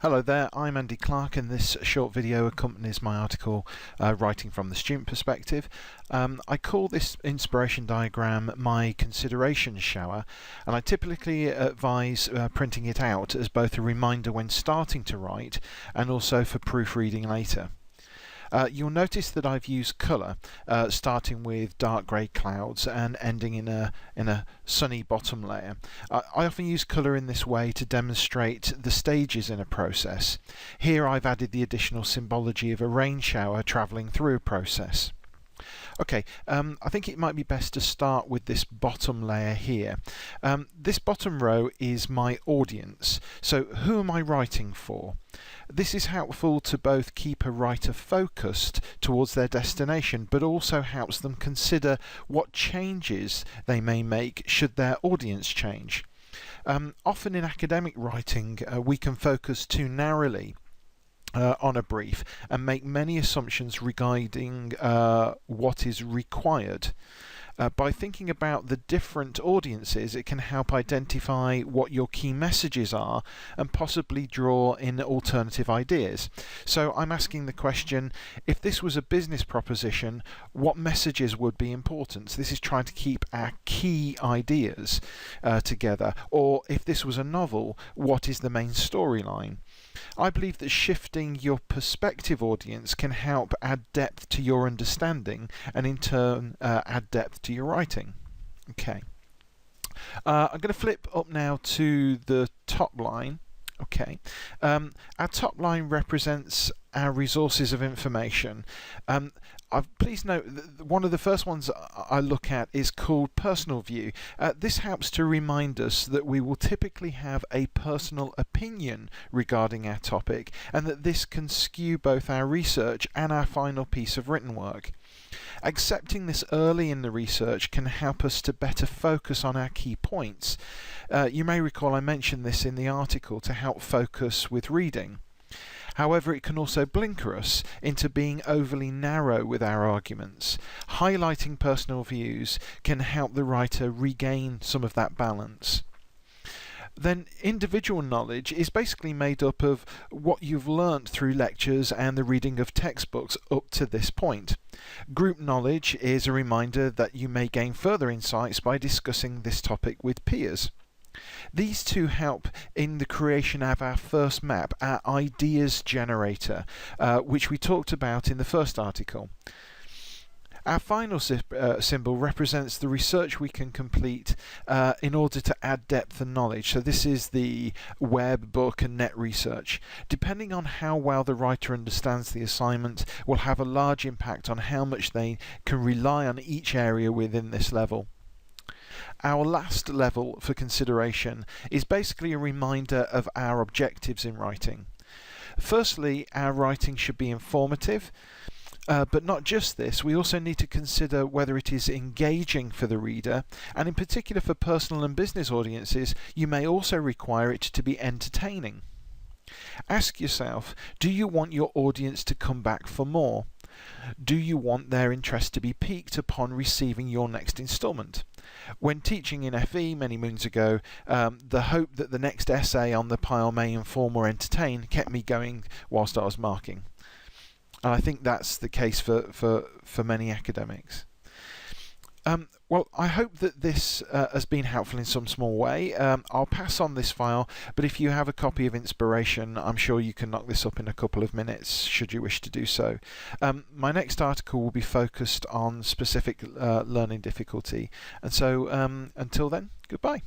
Hello there, I'm Andy Clark, and this short video accompanies my article Writing from the Student Perspective. I call this inspiration diagram my consideration shower, and I typically advise printing it out as both a reminder when starting to write and also for proofreading later. You'll notice that I've used colour, starting with dark grey clouds and ending in a sunny bottom layer. I often use colour in this way to demonstrate the stages in a process. Here I've added the additional symbology of a rain shower travelling through a process. Okay, I think it might be best to start with this bottom layer here. This bottom row is my audience, so who am I writing for? This is helpful to both keep a writer focused towards their destination, but also helps them consider what changes they may make should their audience change. Often in academic writing, we can focus too narrowly on a brief and make many assumptions regarding what is required. By thinking about the different audiences, it can help identify what your key messages are and possibly draw in alternative ideas. So I'm asking the question, if this was a business proposition, what messages would be important? So this is trying to keep our key ideas together. Or if this was a novel, what is the main storyline? I believe that shifting your perspective audience can help add depth to your understanding and in turn add depth to your writing. Okay, I'm going to flip up now to the top line. Okay, our top line represents our resources of information. Please note that one of the first ones I look at is called personal view. This helps to remind us that we will typically have a personal opinion regarding our topic, and that this can skew both our research and our final piece of written work. Accepting this early in the research can help us to better focus on our key points. You may recall I mentioned this in the article to help focus with reading. However, it can also blinker us into being overly narrow with our arguments. Highlighting personal views can help the writer regain some of that balance. Then individual knowledge is basically made up of what you've learnt through lectures and the reading of textbooks up to this point. Group knowledge is a reminder that you may gain further insights by discussing this topic with peers. These two help in the creation of our first map, our ideas generator, which we talked about in the first article. Our final symbol represents the research we can complete in order to add depth and knowledge. So this is the web, book and net research. Depending on how well the writer understands the assignment will have a large impact on how much they can rely on each area within this level. Our last level for consideration is basically a reminder of our objectives in writing. Firstly, our writing should be informative. But not just this, we also need to consider whether it is engaging for the reader, and in particular for personal and business audiences, you may also require it to be entertaining. Ask yourself, do you want your audience to come back for more? Do you want their interest to be piqued upon receiving your next instalment? When teaching in FE many moons ago, the hope that the next essay on the pile may inform or entertain kept me going whilst I was marking. And I think that's the case for many academics. Well, I hope that this has been helpful in some small way. I'll pass on this file, but if you have a copy of Inspiration, I'm sure you can knock this up in a couple of minutes, should you wish to do so. My next article will be focused on specific learning difficulty. And so, until then, goodbye.